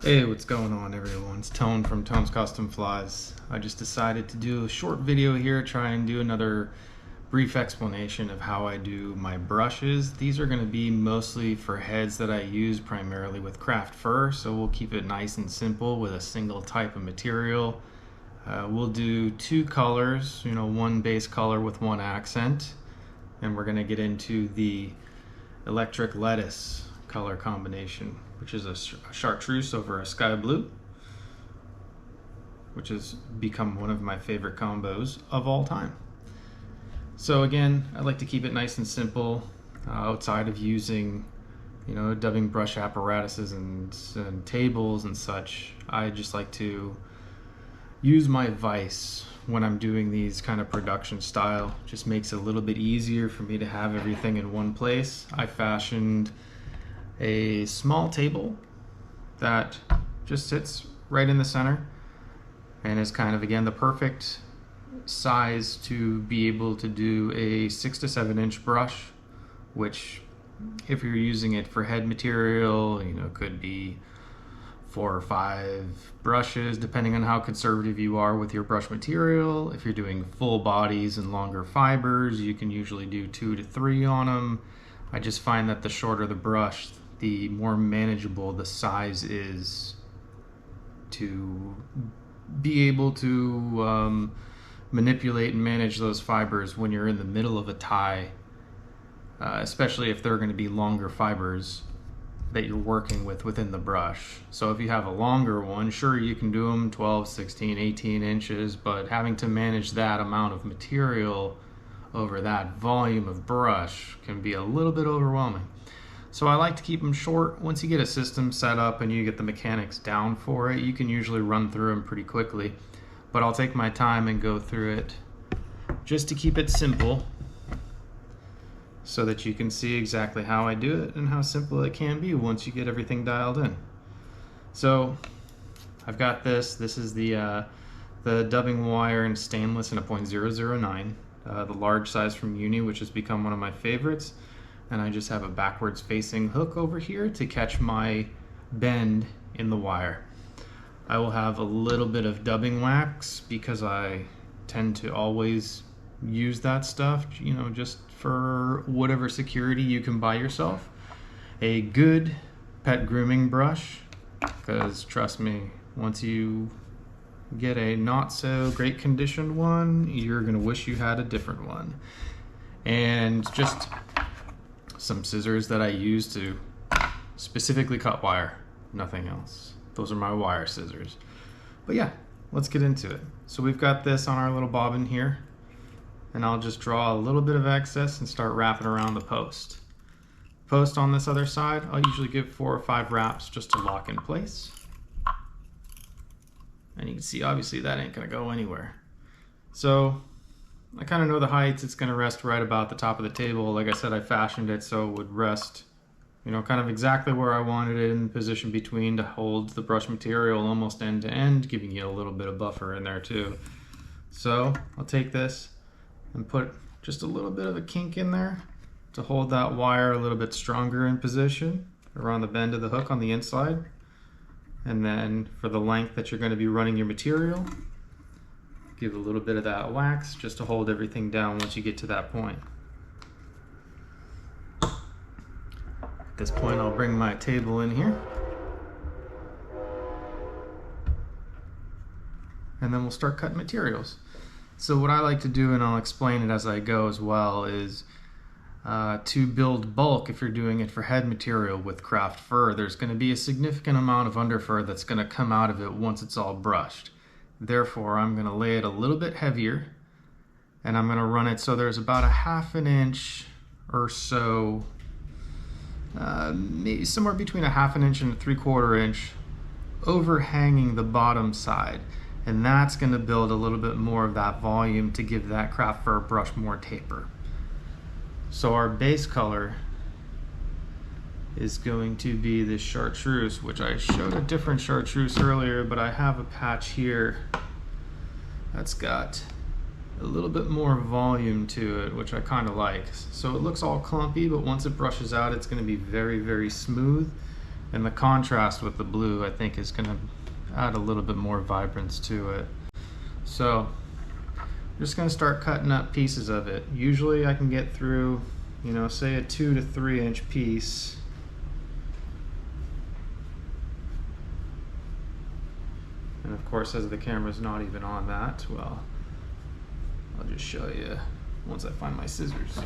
Hey, what's going on everyone? It's Tone from Tone's Custom Flies. I just decided to do a short video here, try and do another brief explanation of how I do my brushes. These are going to be mostly for heads that I use primarily with craft fur, so we'll keep it nice and simple with a single type of material. We'll do two colors, one base color with one accent, and we're going to get into the electric lettuce color combination, which is a chartreuse over a sky blue, which has become one of my favorite combos of all time. So again, I like to keep it nice and simple, outside of using dubbing brush apparatuses and tables and such. I just like to use my vise when I'm doing these kind of production style. Just makes it a little bit easier for me to have everything in one place. I fashioned a small table that just sits right in the center and is kind of, again, the perfect size to be able to do a 6 to 7 inch brush, which if you're using it for head material, could be 4 or 5 brushes depending on how conservative you are with your brush material. If you're doing full bodies and longer fibers, you can usually do 2 to 3 on them. I just find that the shorter the brush, the more manageable the size is to be able to manipulate and manage those fibers when you're in the middle of a tie, especially if they're going to be longer fibers that you're working with within the brush. So if you have a longer one, sure, you can do them 12, 16, 18 inches, but having to manage that amount of material over that volume of brush can be a little bit overwhelming. So I like to keep them short. Once you get a system set up and you get the mechanics down for it, you can usually run through them pretty quickly. But I'll take my time and go through it just to keep it simple so that you can see exactly how I do it and how simple it can be once you get everything dialed in. So I've got this. This is the dubbing wire in stainless in a .009, the large size from Uni, which has become one of my favorites. And I just have a backwards facing hook over here to catch my bend in the wire. I will have a little bit of dubbing wax because I tend to always use that stuff, just for whatever security you can buy yourself. A good pet grooming brush, because trust me, once you get a not so great conditioned one, you're gonna wish you had a different one. And just some scissors that I use to specifically cut wire, nothing else. Those are my wire scissors. But yeah, let's get into it. So we've got this on our little bobbin here, and I'll just draw a little bit of excess and start wrapping around the post. Post on this other side, I'll usually give 4 or 5 wraps just to lock in place. And you can see obviously that ain't gonna go anywhere. So I kind of know the heights. It's going to rest right about the top of the table. Like I said, I fashioned it so it would rest, kind of exactly where I wanted it, in the position between to hold the brush material almost end to end, giving you a little bit of buffer in there too. So I'll take this and put just a little bit of a kink in there to hold that wire a little bit stronger in position around the bend of the hook on the inside. And then for the length that you're going to be running your material, give a little bit of that wax just to hold everything down once you get to that point. At this point, I'll bring my table in here. And then we'll start cutting materials. So what I like to do, and I'll explain it as I go as well, is to build bulk. If you're doing it for head material with craft fur, there's going to be a significant amount of underfur that's going to come out of it once it's all brushed. Therefore, I'm going to lay it a little bit heavier, and I'm going to run it so there's about a 1/2 inch or so, maybe somewhere between a 1/2 inch and a 3/4 inch overhanging the bottom side. And that's going to build a little bit more of that volume to give that craft fur brush more taper. So our base color is going to be this chartreuse, which I showed a different chartreuse earlier, but I have a patch here that's got a little bit more volume to it, which I kind of like. So it looks all clumpy, but once it brushes out, it's going to be very, very smooth. And the contrast with the blue, I think, is going to add a little bit more vibrance to it. So I'm just going to start cutting up pieces of it. Usually I can get through, you know, say a 2 to 3 inch piece. And of course, as the camera's not even on that, well, I'll just show you once I find my scissors.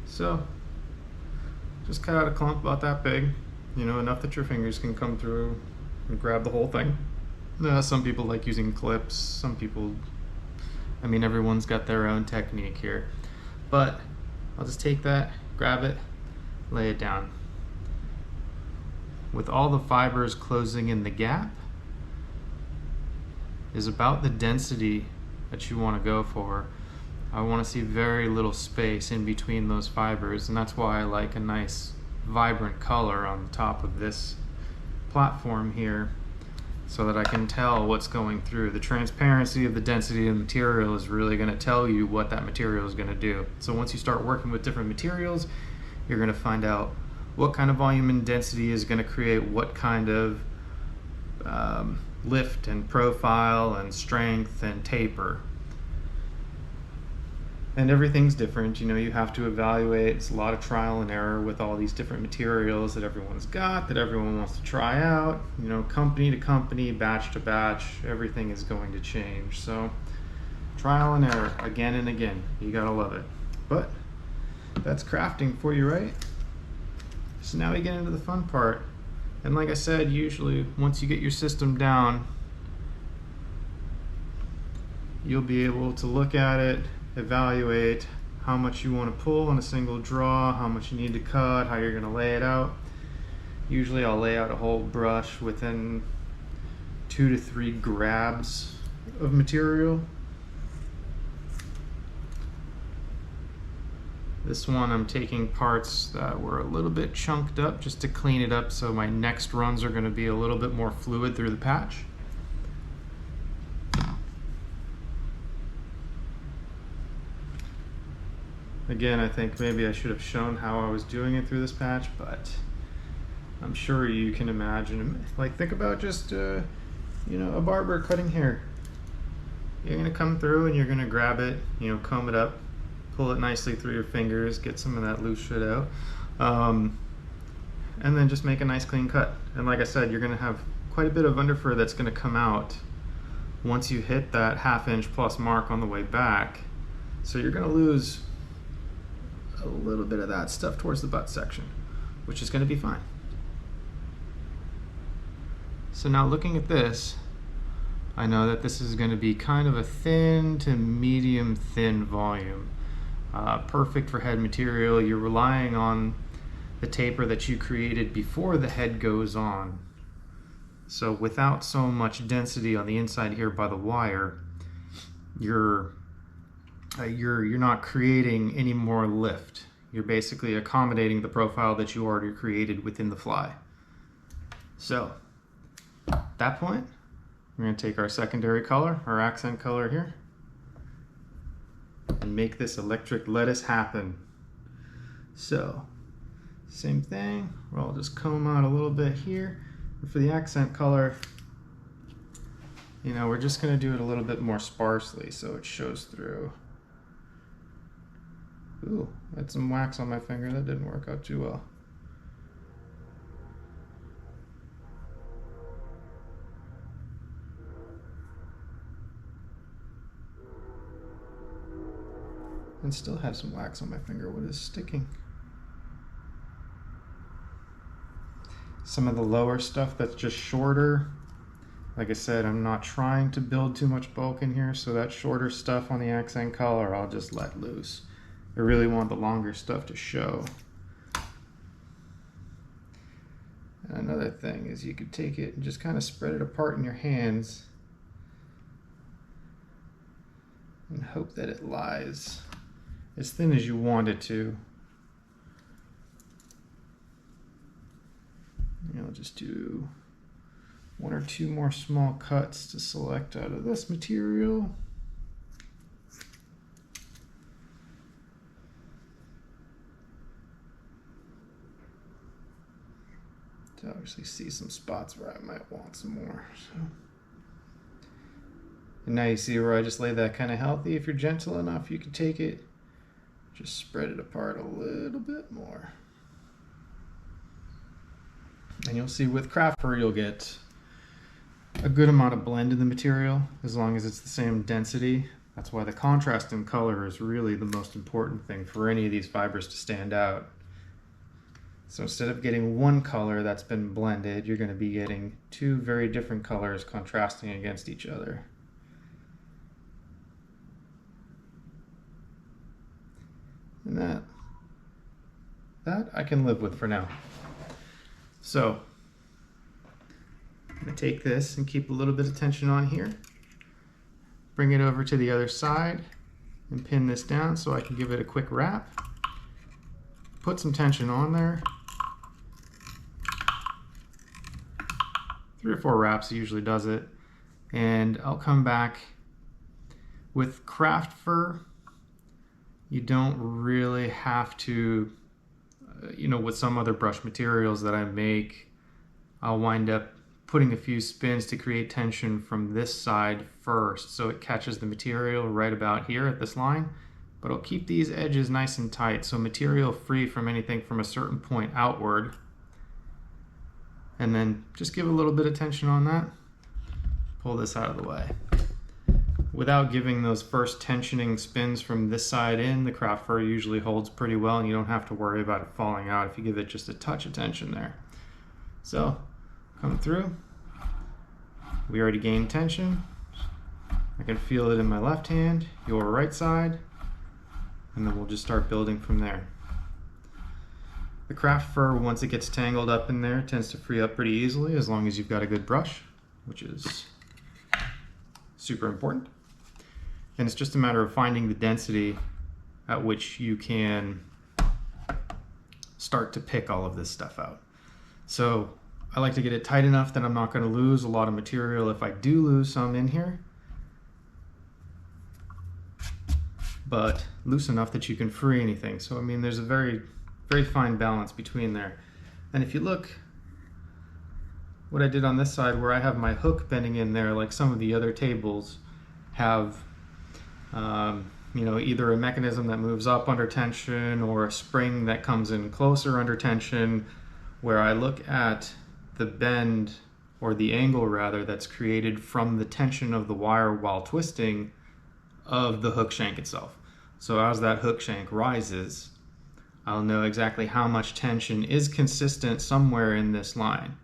So, just cut out a clump about that big, you know, enough that your fingers can come through and grab the whole thing. Some people like using clips, some people, I mean, everyone's got their own technique here. But I'll just take that, grab it, lay it down. With all the fibers closing in the gap is about the density that you want to go for. I want to see very little space in between those fibers, and that's why I like a nice vibrant color on the top of this platform here, so that I can tell what's going through. The transparency of the density of the material is really going to tell you what that material is going to do. So once you start working with different materials, you're going to find out what kind of volume and density is going to create what kind of lift and profile and strength and taper. And everything's different, you know, you have to evaluate. It's a lot of trial and error with all these different materials that everyone's got, that everyone wants to try out. You know, company to company, batch to batch, everything is going to change. So trial and error again and again. You gotta love it. But that's crafting for you, right? So now we get into the fun part. And like I said, usually once you get your system down, you'll be able to look at it, evaluate how much you want to pull in a single draw, how much you need to cut, how you're going to lay it out. Usually I'll lay out a whole brush within 2 to 3 grabs of material. This one I'm taking parts that were a little bit chunked up just to clean it up, so my next runs are going to be a little bit more fluid through the patch. Again, I think maybe I should have shown how I was doing it through this patch, but I'm sure you can imagine. Like, think about just, you know, a barber cutting hair. You're gonna come through and you're gonna grab it, you know, comb it up, pull it nicely through your fingers, get some of that loose shit out, and then just make a nice clean cut. And like I said, you're gonna have quite a bit of underfur that's gonna come out once you hit that 1/2 inch plus mark on the way back. So you're gonna lose a little bit of that stuff towards the butt section, which is going to be fine. So now looking at this, I know that this is going to be kind of a thin to medium thin volume. Perfect for head material. You're relying on the taper that you created before the head goes on. So without so much density on the inside here by the wire, you're not creating any more lift. You're basically accommodating the profile that you already created within the fly. So at that point, we're going to take our secondary color, our accent color here, and make this electric lettuce happen. So same thing, I'll just comb out a little bit here. And for the accent color, you know, we're just going to do it a little bit more sparsely so it shows through. Ooh, I had some wax on my finger. That didn't work out too well. And still have some wax on my finger. What is sticking? Some of the lower stuff that's just shorter. Like I said, I'm not trying to build too much bulk in here, so that shorter stuff on the accent color, I'll just let loose. I really want the longer stuff to show. And another thing is you could take it and just kind of spread it apart in your hands and hope that it lies as thin as you want it to. You know, just do one or two more small cuts to select out of this material. To obviously see some spots where I might want some more. So. And now you see where I just lay that kind of healthy. If you're gentle enough, you can take it, just spread it apart a little bit more. And you'll see with craft fur, you'll get a good amount of blend in the material as long as it's the same density. That's why the contrast in color is really the most important thing for any of these fibers to stand out. So instead of getting one color that's been blended, you're going to be getting two very different colors contrasting against each other. And that I can live with for now. So I'm going to take this and keep a little bit of tension on here. Bring it over to the other side and pin this down so I can give it a quick wrap. Put some tension on there. 3 or 4 wraps usually does it. And I'll come back. With craft fur, you don't really have to, with some other brush materials that I make, I'll wind up putting a few spins to create tension from this side first so it catches the material right about here at this line. But I'll keep these edges nice and tight, so material free from anything from a certain point outward. And then just give a little bit of tension on that. Pull this out of the way. Without giving those first tensioning spins from this side in, the craft fur usually holds pretty well and you don't have to worry about it falling out if you give it just a touch of tension there. So, come through. We already gained tension. I can feel it in my left hand, your right side, and then we'll just start building from there. The craft fur, once it gets tangled up in there, tends to free up pretty easily as long as you've got a good brush, which is super important. And it's just a matter of finding the density at which you can start to pick all of this stuff out. So I like to get it tight enough that I'm not going to lose a lot of material if I do lose some in here, but loose enough that you can free anything. So I mean, there's a very fine balance between there. And if you look what I did on this side where I have my hook bending in there, like some of the other tables have either a mechanism that moves up under tension or a spring that comes in closer under tension, where I look at the bend, or the angle rather, that's created from the tension of the wire while twisting of the hook shank itself. So as that hook shank rises, I'll know exactly how much tension is consistent somewhere in this line.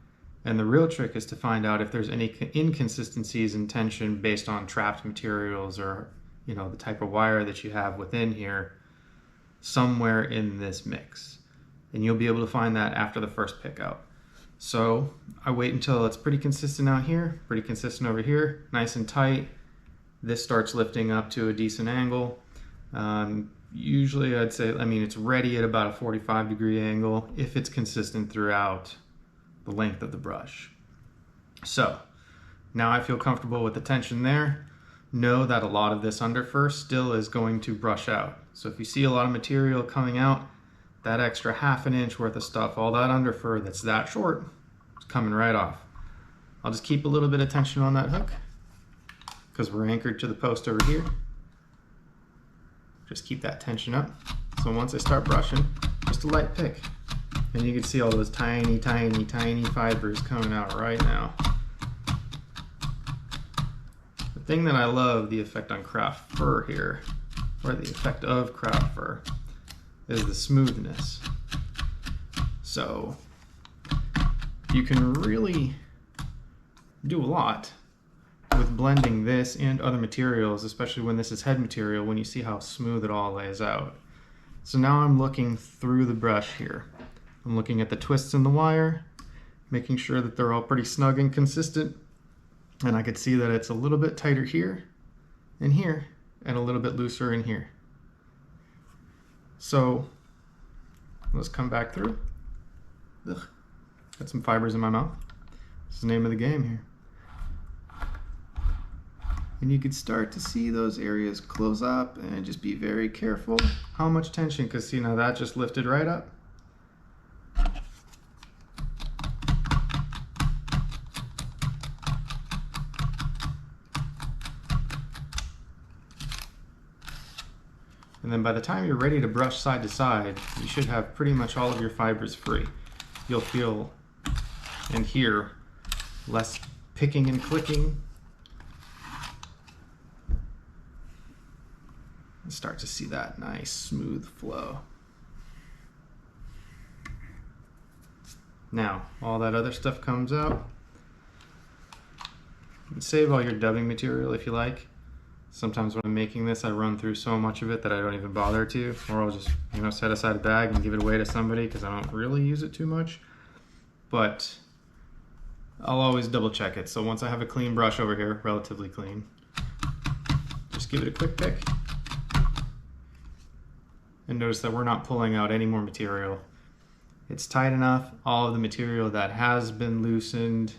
And the real trick is to find out if there's any inconsistencies in tension based on trapped materials or the type of wire that you have within here somewhere in this mix. And you'll be able to find that after the first pick out. So I wait until it's pretty consistent out here, pretty consistent over here, nice and tight. This starts lifting up to a decent angle. Usually I'd say, it's ready at about a 45-degree angle if it's consistent throughout the length of the brush. So now I feel comfortable with the tension there. Know that a lot of this under fur still is going to brush out. So if you see a lot of material coming out, that extra ½ an inch worth of stuff, all that under fur that's that short, is coming right off. I'll just keep a little bit of tension on that hook because we're anchored to the post over here. Just keep that tension up. So once I start brushing, just a light pick. And you can see all those tiny, tiny, tiny fibers coming out right now. The thing that I love the effect on craft fur here, or the effect of craft fur, is the smoothness. So you can really do a lot with blending this and other materials, especially when this is head material, when you see how smooth it all lays out. So now I'm looking through the brush here. I'm looking at the twists in the wire, making sure that they're all pretty snug and consistent. And I could see that it's a little bit tighter here and here, and a little bit looser in here. So let's come back through. Ugh, got some fibers in my mouth. It's the name of the game here. And you could start to see those areas close up, and just be very careful how much tension, because see, now that just lifted right up. And then by the time you're ready to brush side to side, you should have pretty much all of your fibers free. You'll feel and hear less picking and clicking. And start to see that nice smooth flow. Now, all that other stuff comes out. You can save all your dubbing material if you like. Sometimes when I'm making this, I run through so much of it that I don't even bother to, or I'll just, set aside a bag and give it away to somebody because I don't really use it too much. But I'll always double check it. So once I have a clean brush over here, relatively clean, just give it a quick pick. And notice that we're not pulling out any more material. It's tight enough. All of the material that has been loosened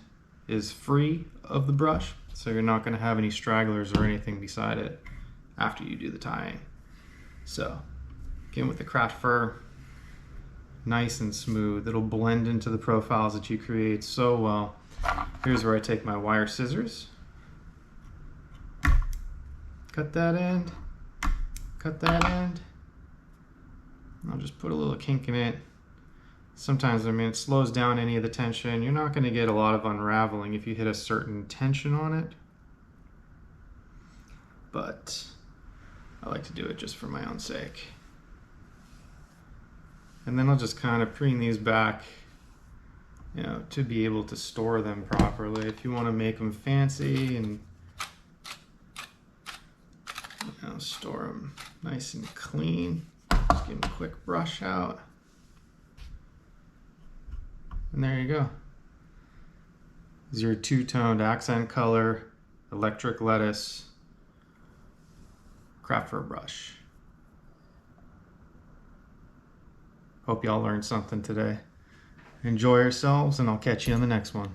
is free of the brush, so you're not going to have any stragglers or anything beside it after you do the tying. So again, with the craft fur, nice and smooth. It'll blend into the profiles that you create so well. Here's where I take my wire scissors, cut that end, cut that end. I'll just put a little kink in it. Sometimes, it slows down any of the tension. You're not going to get a lot of unraveling if you hit a certain tension on it. But I like to do it just for my own sake. And then I'll just kind of preen these back, to be able to store them properly. If you want to make them fancy and store them nice and clean, just give them a quick brush out. And there you go. This is your two-toned accent color, electric lettuce, craft fur brush. Hope y'all learned something today. Enjoy yourselves, and I'll catch you on the next one.